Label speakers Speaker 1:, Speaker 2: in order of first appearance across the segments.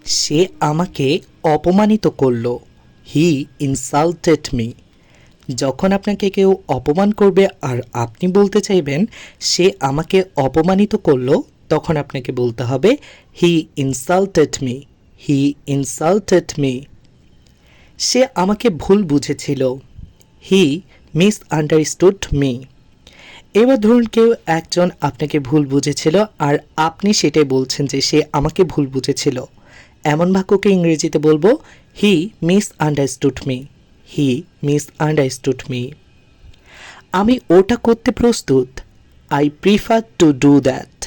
Speaker 1: সে আমাকে অপমানিত করলো। হি ইনসাল্টেড মি। যখন আপনাকে কেউ অপমান করবে আর আপনি বলতে চাইবেন সে আমাকে অপমানিত করলো, তখন আপনাকে বলতে হবে হি ইনসাল্টেড মি। হি ইনসাল্টেড মি। সে আমাকে ভুল বুঝেছিল। হি মিসআন্ডারস্টুড মি। এবার ধরুন কেউ একজন আপনাকে ভুল বুঝেছিল আর আপনি সেটাই বলছেন যে সে আমাকে ভুল বুঝেছিল। এমন বাক্যকে ইংরেজিতে বলবো হি মিসআন্ডারস্টুড মি। হি মিসআন্ডারস্টুড মি। আমি ওটা করতে প্রস্তুত। I prefer to do that.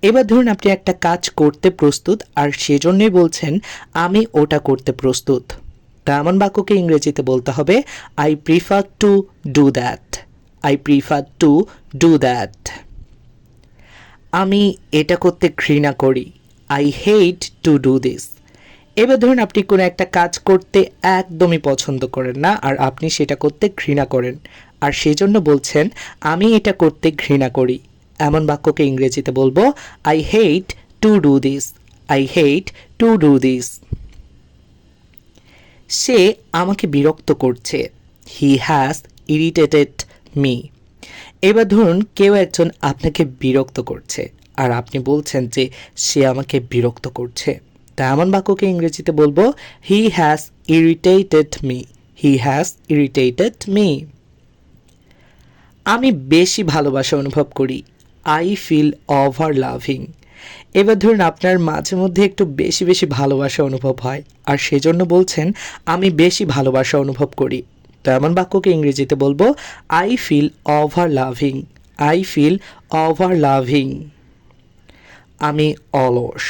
Speaker 1: এবার ধরুন আপনি একটা কাজ করতে প্রস্তুত আর সেজন্যই বলছেন আমি ওটা করতে প্রস্তুত। তা এমন বাক্যকে ইংরেজিতে বলতে হবে I prefer to do that. I prefer to do that. আমি এটা করতে ঘৃণা করি। I hate to do this. এবার ধরুন আপনি কোনো একটা কাজ করতে একদমই পছন্দ করেন না আর আপনি সেটা করতে ঘৃণা করেন আর সেজন্য বলছেন আমি এটা করতে ঘৃণা করি। এমন বাক্যকে ইংরেজিতে বলবো I hate to do this. I hate to do this. সে আমাকে বিরক্ত করছে। He has irritated me. এবার ধরুন কেউ একজন আপনাকে বিরক্ত করছে আর আপনি বলছেন যে সে আমাকে বিরক্ত করছে। তা এমন বাক্যকে ইংরেজিতে বলবো he has irritated me. He has irritated me. আমি বেশি ভালোবাসা অনুভব করি। I feel over loving. এবার ধরুন আপনার মাঝে মধ্যে একটু বেশি বেশি ভালোবাসা অনুভব হয় আর সেজন্য বলছেন আমি বেশি ভালোবাসা অনুভব করি। তো এমন বাক্যকে ইংরেজিতে বলবো I feel over loving. I feel over loving. আমি অলস।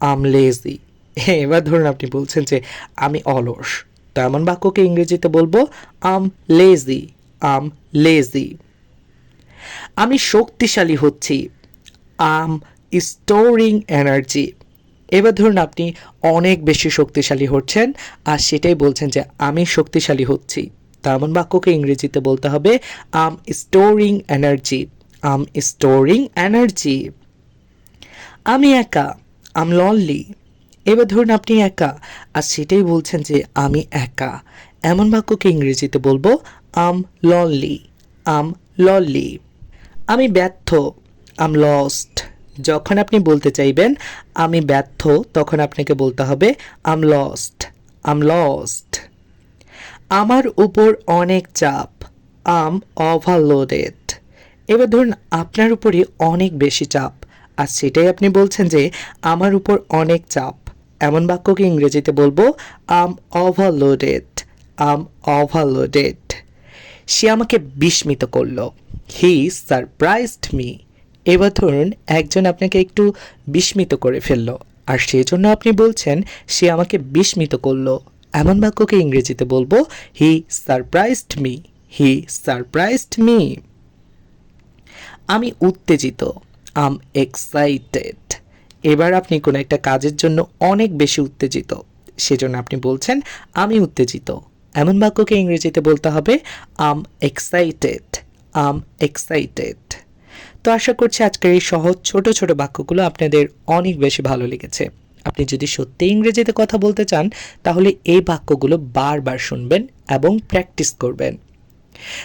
Speaker 1: I'm lazy. এবার ধরুন আপনি বলছেন যে আমি অলস। তো এমন বাক্যকে ইংরেজিতে বলবো আম লেজি। আম লেজি। আমি শক্তিশালী হচ্ছি। আম স্টোরিং এনার্জি। এবার ধরুন আপনি অনেক বেশি শক্তিশালী হচ্ছেন আর সেটাই বলছেন যে আমি শক্তিশালী হচ্ছি। তেমন বাক্যকে ইংরেজিতে বলতে হবে আম স্টোরিং এনার্জি। আম স্টোরিং এনার্জি। আমি একা। আম লনলি। এবার ধরুন আপনি একা আর সেটাই বলছেন যে আমি একা। এমন বাক্যকে ইংরেজিতে বলবো আম লনলি। আম লনলি। আমি ব্যর্থ। আম লস্ট। যখন আপনি বলতে চাইবেন আমি ব্যর্থ, তখন আপনাকে বলতে হবে আম লস্ট। আম লস্ট। আমার উপর অনেক চাপ। আম ওভারলোডেড। এবার ধরুন আপনার উপরই অনেক বেশি চাপ আর সেটাই আপনি বলছেন যে আমার উপর অনেক চাপ। এমন বাক্যকে ইংরেজিতে বলবো আম ওভারলোডেড। আম ওভারলোডেড। সে আমাকে বিস্মিত করলো। হি সারপ্রাইজড মি। এবার ধরুন একজন আপনাকে একটু বিস্মিত করে ফেললো আর সেজন্য আপনি বলছেন সে আমাকে বিস্মিত করলো। এমন বাক্যকে ইংরেজিতে বলবো হি সারপ্রাইজড মি। হি সারপ্রাইজড মি। আমি উত্তেজিত। আম এক্সাইটেড। এবার আপনি কোনো একটা কাজের জন্য অনেক বেশি উত্তেজিত, সেজন্য আপনি বলছেন আমি উত্তেজিত। এমন বাক্যকে ইংরেজিতে বলতে হবে আম এক্সাইটেড। আম এক্সাইটেড। তো আশা করছি আজকের এই সহজ ছোট ছোট বাক্যগুলো আপনাদের অনেক বেশি ভালো লেগেছে। আপনি যদি সত্যি ইংরেজিতে কথা বলতে চান তাহলে এই বাক্যগুলো বারবার শুনবেন এবং প্র্যাকটিস করবেন।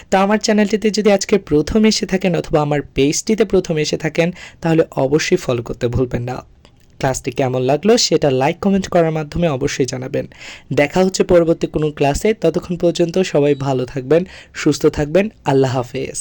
Speaker 1: তো আমার চ্যানেলটিতে যদি আজকে প্রথম এসে থাকেন অথবা আমার পেজটিতে প্রথম এসে থাকেন তাহলে অবশ্যই ফলো করতে ভুলবেন না। ক্লাসটি কেমন লাগলো সেটা লাইক কমেন্ট করার মাধ্যমে অবশ্যই জানাবেন। দেখা হচ্ছে পরবর্তী কোনো ক্লাসে। ততক্ষণ পর্যন্ত সবাই ভালো থাকবেন, সুস্থ থাকবেন। আল্লাহ হাফেজ।